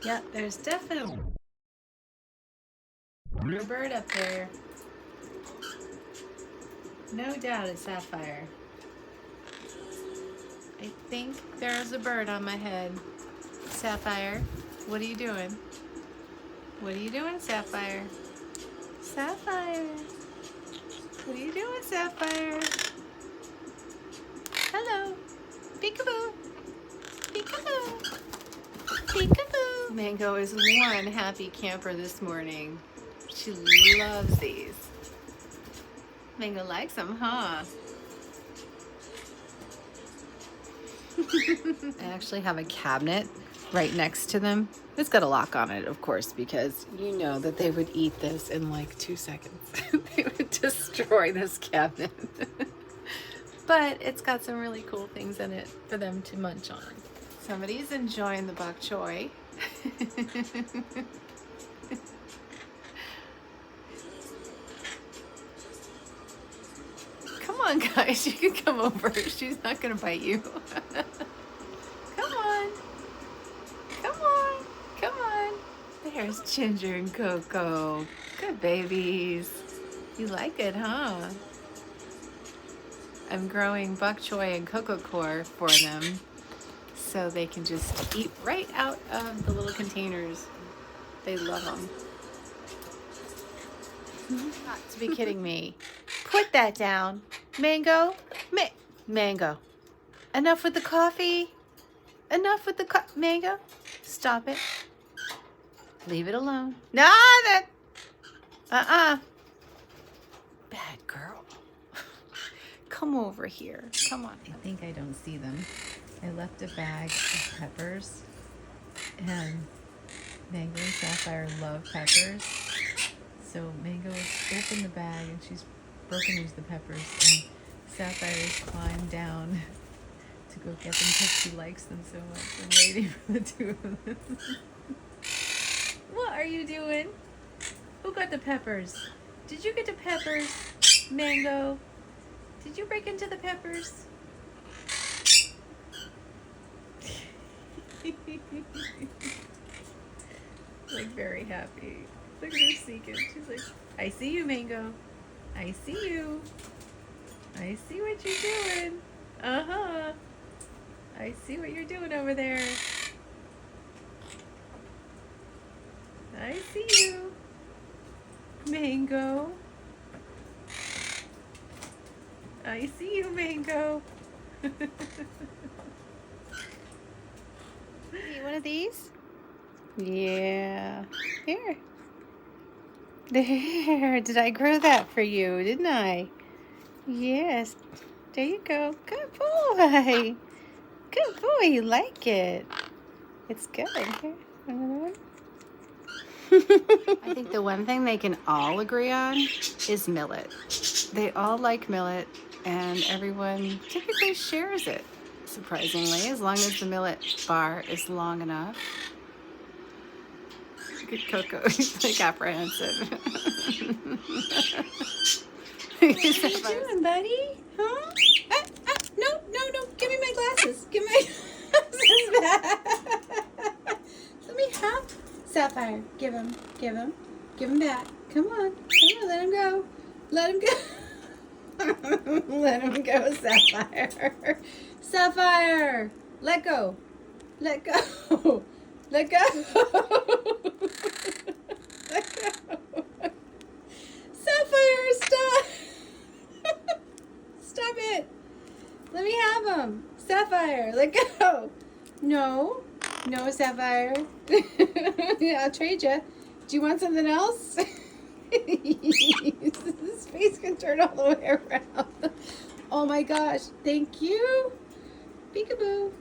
Yeah, there's definitely a bird up there. No doubt it's Sapphire. I think there's a bird on my head. Sapphire, what are you doing? What are you doing, Sapphire? Sapphire, what are you doing, Sapphire? Hello, peekaboo, peekaboo, peekaboo. Mango is one happy camper this morning. She loves these. Mango likes them, huh? I actually have a cabinet right next to them. It's got a lock on it, of course, because you know that they would eat this in like 2 seconds. They would destroy this cabinet. But it's got some really cool things in it for them to munch on. Somebody's enjoying the bok choy. Come on, guys, you can come over. She's not gonna bite you. Come on. Come on. Come on. There's Ginger and Coco. Good babies. You like it, huh? I'm growing bok choy and cocoa core for them so they can just eat right out of the little containers. They love them. Got to be kidding me. Put that down. Mango. Mango. Enough with the coffee. Enough with the Mango. Stop it. Leave it alone. No, that. Bad girl. Come over here. Come on. I think I don't see them. I left a bag of peppers. And Mango and Sapphire love peppers. So Mango has opened the bag and she's broken into the peppers. And Sapphire has climbed down to go get them because she likes them so much. I'm waiting for the two of them. What are you doing? Who got the peppers? Did you get the peppers, Mango? Did you break into the peppers? Like very happy. Look at her seeking. She's like, I see you, Mango. I see you. I see what you're doing. Uh-huh. I see what you're doing over there. I see you, Mango. I see you, Mango. Eat one of these? Yeah. Here. There. Did I grow that for you, didn't I? Yes. There you go. Good boy. Good boy. You like it. It's good. Here. Another one. I think the one thing they can all agree on is millet. They all like millet, and everyone typically shares it, surprisingly, as long as the millet bar is long enough. Good Coco, he's like apprehensive. What are you doing, buddy? Huh? No. Give me my glasses. Give my glasses back. Let me have Sapphire. Give him. Give him back. Come on. Let him go. Let him go. Let him go, Sapphire. Sapphire. Let go. Let go. Let go. Let go. Sapphire, stop. Stop it. Let me have him. Sapphire, let go. No, Sapphire. I'll trade you. Do you want something else? His face can turn all the way around. Oh my gosh. Thank you. Peekaboo.